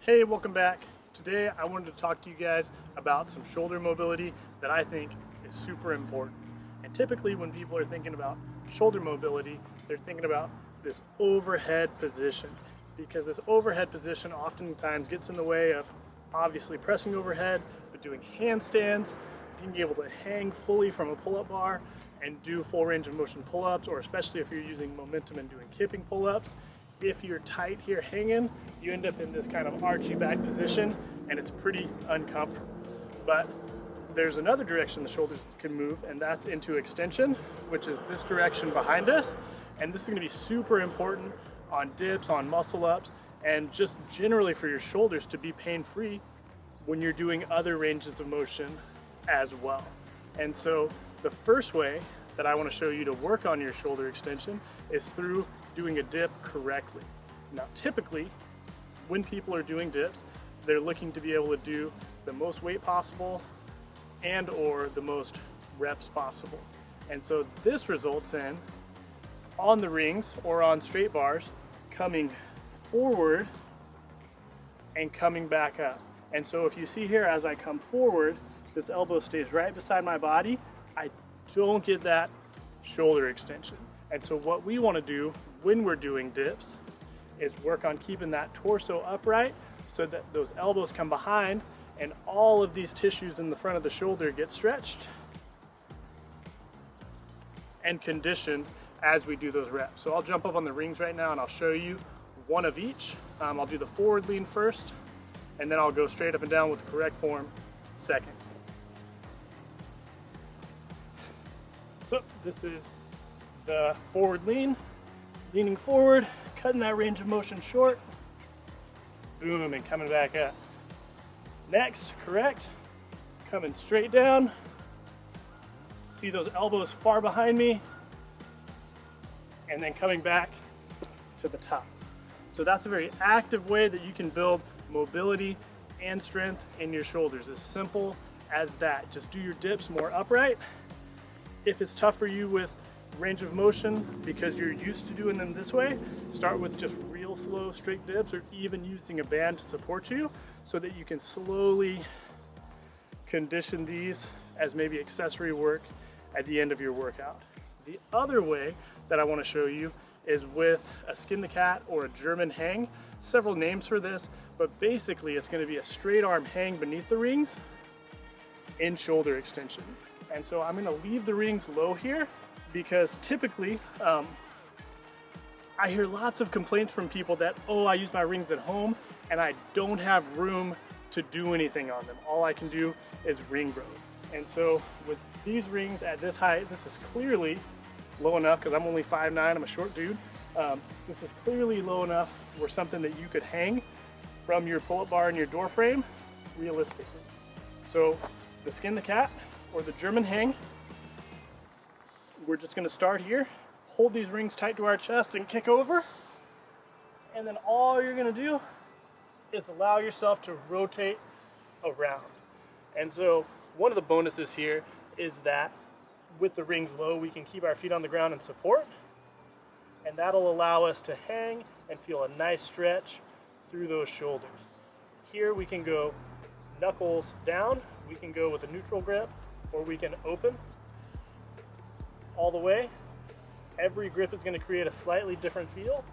Hey, welcome back. Today I wanted to talk to you guys about some shoulder mobility that I think is super important. And typically when people are thinking about shoulder mobility, they're thinking about this overhead position, because this overhead position oftentimes gets in the way of obviously pressing overhead, but doing handstands, being able to hang fully from a pull-up bar and do full range of motion pull-ups, or especially if you're using momentum and doing kipping pull-ups. If you're tight here hanging, you end up in this kind of archy back position and it's pretty uncomfortable. But there's another direction the shoulders can move, and that's into extension, which is this direction behind us. And this is gonna be super important on dips, on muscle ups, and just generally for your shoulders to be pain-free when you're doing other ranges of motion as well. And so the first way that I wanna show you to work on your shoulder extension is through doing a dip correctly. Now, typically, when people are doing dips, they're looking to be able to do the most weight possible and or the most reps possible. And so this results in, on the rings or on straight bars, coming forward and coming back up. And so if you see here, as I come forward, this elbow stays right beside my body. I don't get that shoulder extension. And so what we want to do when we're doing dips is work on keeping that torso upright so that those elbows come behind and all of these tissues in the front of the shoulder get stretched and conditioned as we do those reps. So I'll jump up on the rings right now and I'll show you one of each. I'll do the forward lean first, and then I'll go straight up and down with the correct form second. So this is the forward lean, leaning forward, cutting that range of motion short, boom, and coming back up. Next, correct, coming straight down. See those elbows far behind me, and then coming back to the top. So that's a very active way that you can build mobility and strength in your shoulders. As simple as that. Just do your dips more upright. If it's tough for you with range of motion because you're used to doing them this way, start with just real slow straight dips, or even using a band to support you so that you can slowly condition these as maybe accessory work at the end of your workout. The other way that I want to show you is with a skin the cat or a German hang. Several names for this, but basically it's going to be a straight arm hang beneath the rings in shoulder extension. And so I'm going to leave the rings low here, because typically I hear lots of complaints from people that, oh, I use my rings at home and I don't have room to do anything on them. All I can do is ring bros. And so with these rings at this height, this is clearly low enough, because I'm only 5'9", I'm a short dude. This is clearly low enough for something that you could hang from your pull-up bar and your door frame realistically. So the skin the cat or the German hang, we're just going to start here, hold these rings tight to our chest and kick over, and then all you're going to do is allow yourself to rotate around. And so one of the bonuses here is that with the rings low, we can keep our feet on the ground and support, and that'll allow us to hang and feel a nice stretch through those shoulders. Here we can go knuckles down, we can go with a neutral grip, or we can open all the way. Every grip is going to create a slightly different feel,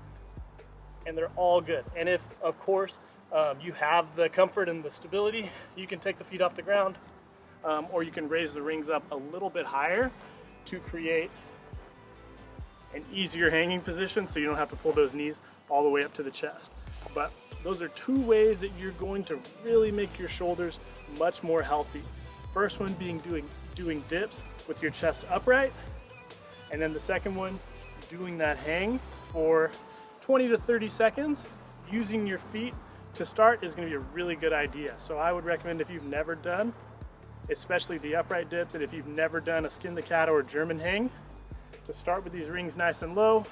and they're all good. And if, of course, you have the comfort and the stability, you can take the feet off the ground, or you can raise the rings up a little bit higher to create an easier hanging position so you don't have to pull those knees all the way up to the chest. But those are two ways that you're going to really make your shoulders much more healthy. First one being doing dips with your chest upright, and then the second one, doing that hang for 20 to 30 seconds. Using your feet to start is going to be a really good idea. So I would recommend, if you've never done, especially the upright dips, and if you've never done a skin the cat or a German hang, to start with these rings nice and low.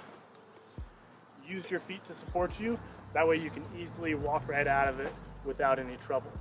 Use your feet to support you. That way you can easily walk right out of it without any trouble.